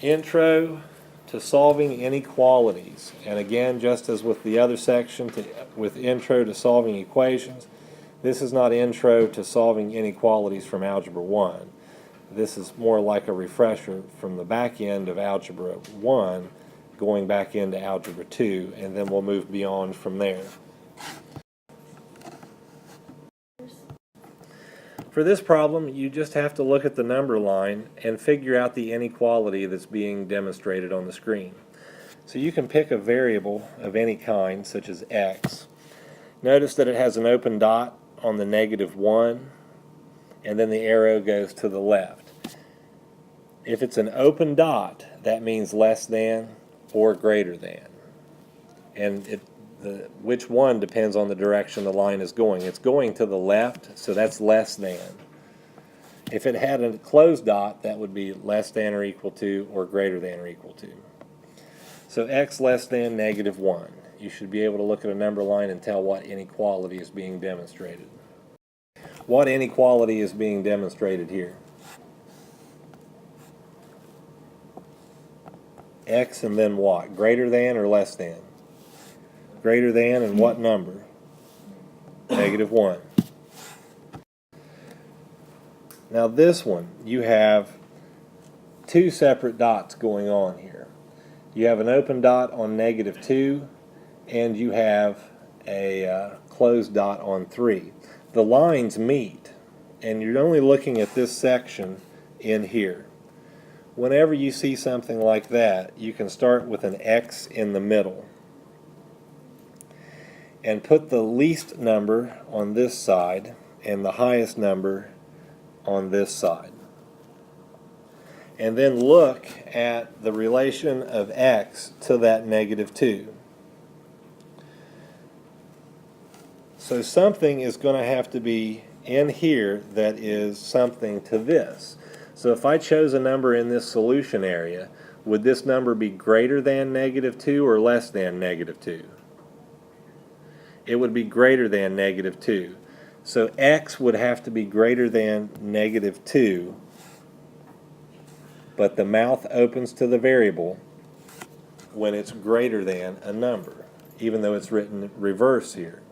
Intro to solving inequalities. And again, just as with the other section with intro to solving equations, this is not intro to solving inequalities from Algebra 1. This is more like a refresher from the back end of Algebra 1 going back into Algebra 2, and then we'll move beyond from there. For this problem, you just have to look at the number line and figure out the inequality that's being demonstrated on the screen. So you can pick a variable of any kind, such as x. Notice that it has an open dot on the -1, and then the arrow goes to the left. If it's an open dot, that means less than or greater than. And which one depends on the direction the line is going. It's going to the left, so that's less than. If it had a closed dot, that would be less than or equal to or greater than or equal to. So x less than -1. You should be able to look at a number line and tell what inequality is being demonstrated. What inequality is being demonstrated here? X and then what? Greater than or less than? Greater than and what number? -1. Now this one, you have two separate dots going on here. You have an open dot on -2 and you have a closed dot on 3. The lines meet, and you're only looking at this section in here. Whenever you see something like that, you can start with an X in the middle and put the least number on this side and the highest number on this side. And then look at the relation of X to that -2. So something is going to have to be in here that is something to this. So if I chose a number in this solution area, would this number be greater than -2 or less than -2? It would be greater than -2. So x would have to be greater than -2, but the mouth opens to the variable when it's greater than a number, even though it's written reverse here.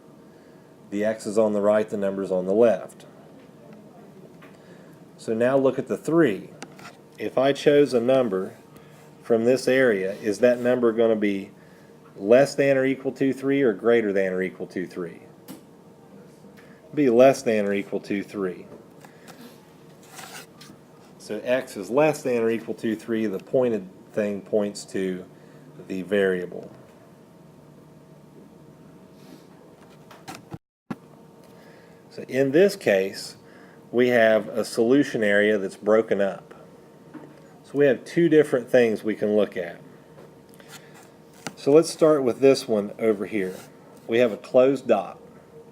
The x is on the right, the number is on the left. So now look at the 3. If I chose a number from this area, is that number going to be less than or equal to 3 or greater than or equal to 3? Be less than or equal to 3. So x is less than or equal to 3. The pointed thing points to the variable. So in this case, we have a solution area that's broken up. So we have two different things we can look at. So let's start with this one over here. We have a closed dot,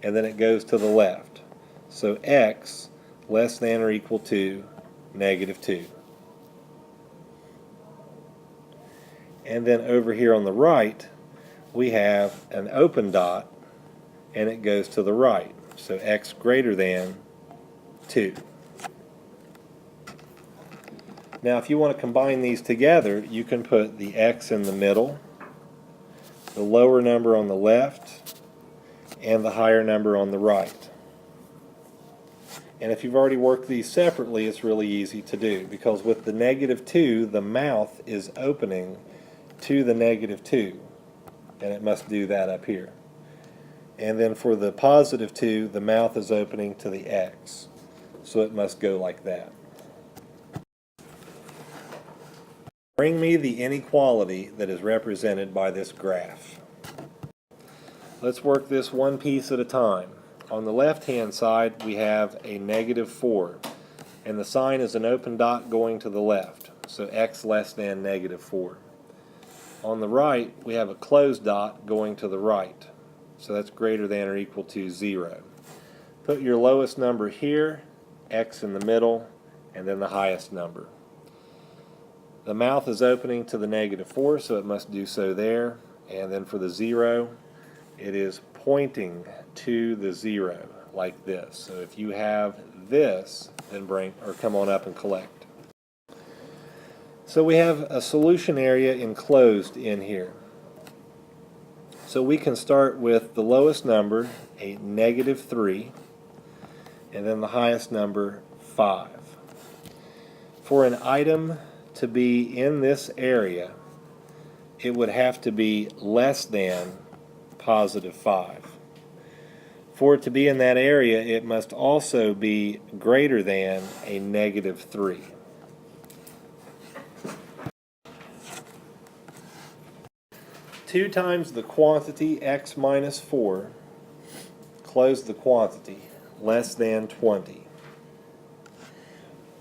and then it goes to the left. So x less than or equal to -2. And then over here on the right, we have an open dot, and it goes to the right. So x greater than 2. Now if you want to combine these together, you can put the x in the middle, the lower number on the left, and the higher number on the right. And if you've already worked these separately, it's really easy to do, because with the -2, the mouth is opening to the -2, and it must do that up here. And then for the +2, the mouth is opening to the x, so it must go like that. Bring me the inequality that is represented by this graph. Let's work this one piece at a time. On the left-hand side, we have a -4, and the sign is an open dot going to the left, so x less than -4. On the right, we have a closed dot going to the right, so that's greater than or equal to 0. Put your lowest number here, x in the middle, and then the highest number. The mouth is opening to the -4, so it must do so there, and then for the 0, it is pointing to the 0 like this. So if you have this, then come on up and collect. So we have a solution area enclosed in here. So we can start with the lowest number, a negative 3, and then the highest number, 5. For an item to be in this area, it would have to be less than positive 5. For it to be in that area, it must also be greater than a negative 3. Two times the quantity x minus 4, close the quantity, less than 20.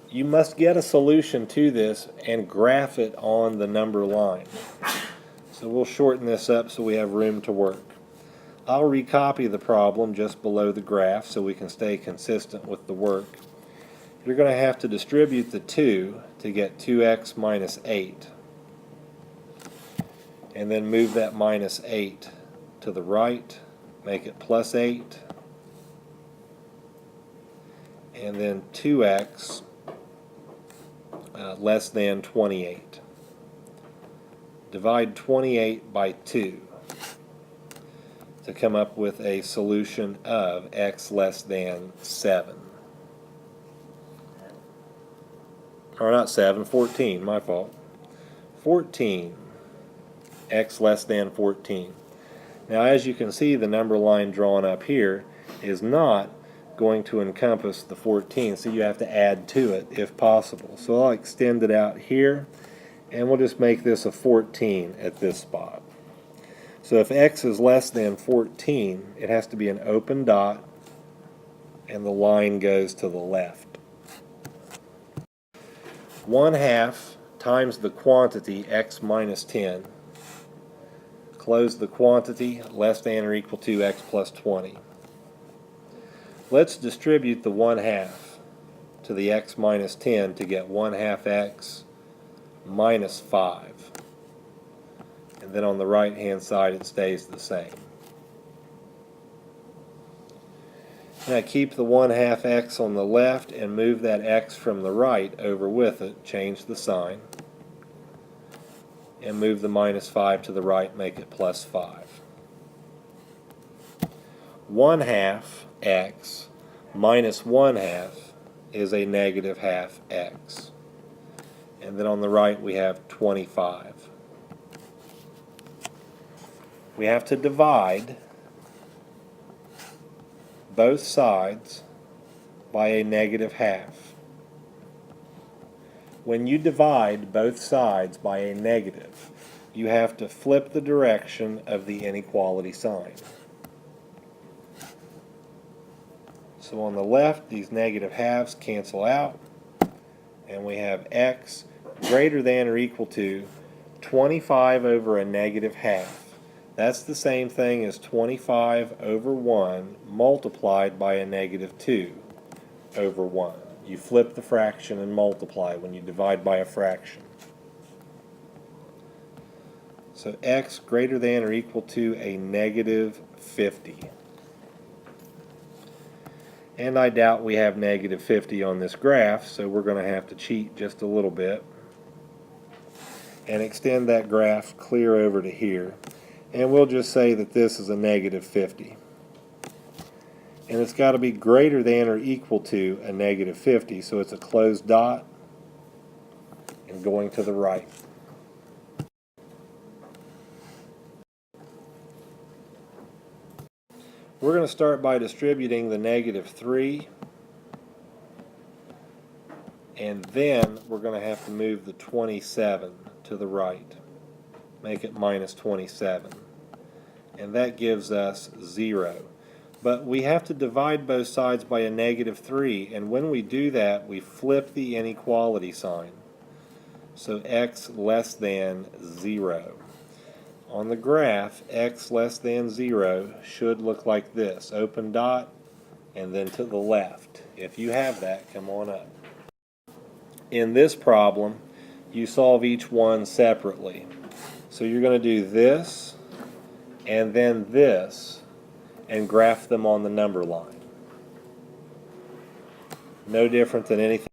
You must get a solution to this and graph it on the number line. So we'll shorten this up so we have room to work. I'll recopy the problem just below the graph so we can stay consistent with the work. You're going to have to distribute the 2 to get 2x minus 8. And then move that minus 8 to the right, make it plus 8, and then 2x less than 28. Divide 28 by 2 to come up with a solution of x less than 7. Or not 7, 14, my fault. 14. X less than 14. Now as you can see, the number line drawn up here is not going to encompass the 14, so you have to add to it if possible. So I'll extend it out here, and we'll just make this a 14 at this spot. So if x is less than 14, it has to be an open dot, and the line goes to the left. 1/2 times the quantity x minus 10, close the quantity, less than or equal to x plus 20. Let's distribute the 1/2 to the x minus 10 to get 1/2 x minus 5. And then on the right hand side it stays the same. Now keep the 1/2 x on the left and move that x from the right over with it, change the sign, and move the minus 5 to the right, make it plus 5. 1/2 x minus 1/2 is a negative half x. And then on the right we have 25. We have to divide both sides by a negative half. When you divide both sides by a negative, you have to flip the direction of the inequality sign. So on the left, these negative halves cancel out, and we have x greater than or equal to 25 over a negative half. That's the same thing as 25 over 1 multiplied by a negative 2 over 1. You flip the fraction and multiply when you divide by a fraction. So x greater than or equal to a negative 50. And I doubt we have negative 50 on this graph, so we're going to have to cheat just a little bit and extend that graph clear over to here. And we'll just say that this is a negative 50. And it's got to be greater than or equal to a negative 50, so it's a closed dot and going to the right. We're going to start by distributing the negative 3, and then we're going to have to move the 27 to the right. Make it minus 27. And that gives us 0. But we have to divide both sides by a negative 3, and when we do that, we flip the inequality sign. So x less than 0. On the graph, x less than 0 should look like this. Open dot, and then to the left. If you have that, come on up. In this problem, you solve each one separately. So you're going to do this, and then this, and graph them on the number line. No different than anything